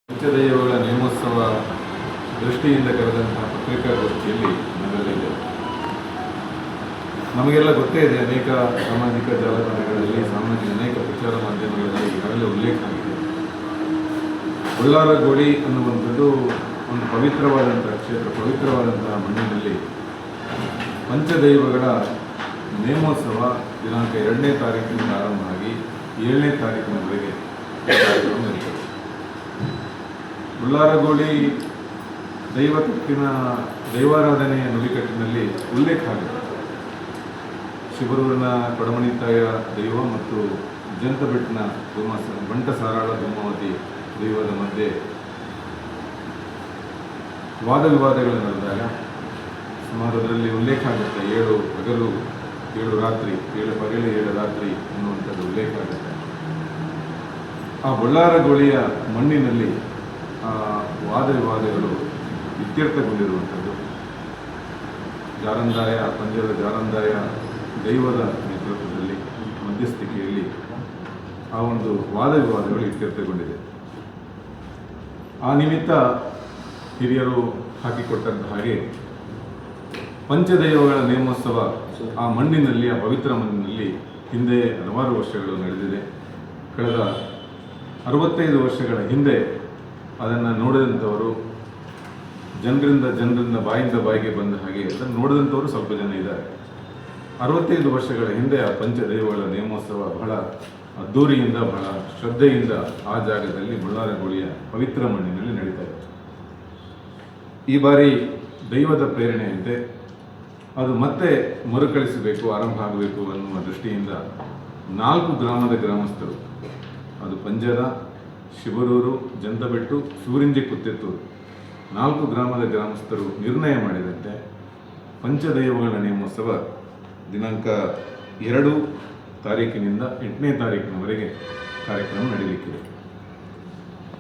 ಪಂಚದೈವಗಳ ನೇಮೋತ್ಸವ ದೃಷ್ಟಿಯಿಂದ ಕರೆದಂತಹ ಪತ್ರಿಕಾಗೋಷ್ಠಿಯಲ್ಲಿ ನಾವೆಲ್ಲ ನಮಗೆಲ್ಲ ಗೊತ್ತೇ ಇದೆ. ಅನೇಕ ಸಾಮಾಜಿಕ ಜಾಲತಾಣಗಳಲ್ಲಿ ಅನೇಕ ಪ್ರಚಾರ ಮಾಧ್ಯಮಗಳಲ್ಲಿ ಈಗಾಗಲೇ ಉಲ್ಲೇಖ ಆಗಿದೆ. ಬಳ್ಳಾರಗೋಡಿ ಅನ್ನುವಂಥದ್ದು ಒಂದು ಪವಿತ್ರವಾದಂತಹ ಕ್ಷೇತ್ರ, ಪವಿತ್ರವಾದಂತಹ ಮಣ್ಣಿನಲ್ಲಿ ಪಂಚದೈವಗಳ ನೇಮೋತ್ಸವ ದಿನಾಂಕ 2ನೇ ತಾರೀಕಿನಿಂದ ಆರಂಭ ಆಗಿ 7ನೇ ತಾರೀಕಿನವರೆಗೆ ನಡೀತದೆ. ಬಳ್ಳಾರಗೋಡಿ ದೈವಾರಾಧನೆಯ ನುಡಿಕಟ್ಟಿನಲ್ಲಿ ಉಲ್ಲೇಖ ಆಗಿದೆ. ಶಿಬರೂರಿನ ಕೊಡಮಣಿತಾಯ ದೈವ ಮತ್ತು ಜಂತಬೆಟ್ಟಿನ ಬಂಟ ಸಾರಾಳ ಧೂಮಾವತಿ ದೈವದ ಮಧ್ಯೆ ವಾದ ವಿವಾದಗಳು ನಡೆದಾಗ ಸುಮಾರು ಅದರಲ್ಲಿ ಉಲ್ಲೇಖ ಆಗುತ್ತೆ 7 ಹಗಲು 7 ರಾತ್ರಿ, 7 ಪಗಲು 7 ರಾತ್ರಿ ಅನ್ನುವಂಥದ್ದು ಉಲ್ಲೇಖ ಆಗುತ್ತೆ. ಆ ಬಳ್ಳಾರಗೋಳಿಯ ಮಣ್ಣಿನಲ್ಲಿ ವಾದ ವಿವಾದಗಳು ಇತ್ಯರ್ಥಗೊಂಡಿರುವಂಥದ್ದು ಪಂಜದ ಜಾರಂದಾಯ ದೈವದ ನೇತೃತ್ವದಲ್ಲಿ ಮಧ್ಯಸ್ಥಿಕೆಯಲ್ಲಿ ಆ ಒಂದು ವಾದ ವಿವಾದಗಳು ಇತ್ಯರ್ಥಗೊಂಡಿದೆ. ಆ ನಿಮಿತ್ತ ಹಿರಿಯರು ಹಾಕಿಕೊಟ್ಟಂತ ಹಾಗೆ ಪಂಚದೈವಗಳ ನೇಮೋತ್ಸವ ಆ ಮಣ್ಣಿನಲ್ಲಿ, ಆ ಪವಿತ್ರ ಮಣ್ಣಿನಲ್ಲಿ ಹಿಂದೆ ಹಲವಾರು ವರ್ಷಗಳು ನಡೆದಿದೆ. ಕಳೆದ 65 ವರ್ಷಗಳ ಹಿಂದೆ ಅದನ್ನು ನೋಡಿದಂಥವರು, ಜನರಿಂದ ಬಾಯಿಂದ ಬಾಯಿಗೆ ಬಂದ ಹಾಗೆ ಅದನ್ನು ನೋಡಿದಂಥವರು ಸ್ವಲ್ಪ ಜನ ಇದ್ದಾರೆ. 65 ವರ್ಷಗಳ ಹಿಂದೆ ಆ ಪಂಚದೈವಗಳ ನೇಮೋತ್ಸವ ಬಹಳ ಅದ್ದೂರಿಯಿಂದ, ಬಹಳ ಶ್ರದ್ಧೆಯಿಂದ ಆ ಜಾಗದಲ್ಲಿ ಬಳ್ಳಾರಗೋಳಿಯ ಪವಿತ್ರ ಮಣ್ಣಿನಲ್ಲಿ ನಡೀತಾ ಇತ್ತು. ಈ ಬಾರಿ ದೈವದ ಪ್ರೇರಣೆಯಂತೆ ಅದು ಮತ್ತೆ ಮರುಕಳಿಸಬೇಕು, ಆರಂಭ ಆಗಬೇಕು ಅನ್ನುವ ದೃಷ್ಟಿಯಿಂದ 4 ಗ್ರಾಮದ ಗ್ರಾಮಸ್ಥರು, ಅದು ಪಂಜರ, ಶಿಬರೂರು, ಜಂತಬೆಟ್ಟು, ಸೂರಿಂಜೆ, ಕುತ್ತೆತ್ತೂರು 4 ಗ್ರಾಮದ ಗ್ರಾಮಸ್ಥರು ನಿರ್ಣಯ ಮಾಡಿದಂತೆ ಪಂಚದೈವಗಳ ನೇಮೋತ್ಸವ ದಿನಾಂಕ 2 ತಾರೀಕಿನಿಂದ 8ನೇ ತಾರೀಕಿನವರೆಗೆ ಕಾರ್ಯಕ್ರಮ ನಡೆಯಲಿಕ್ಕಿದೆ.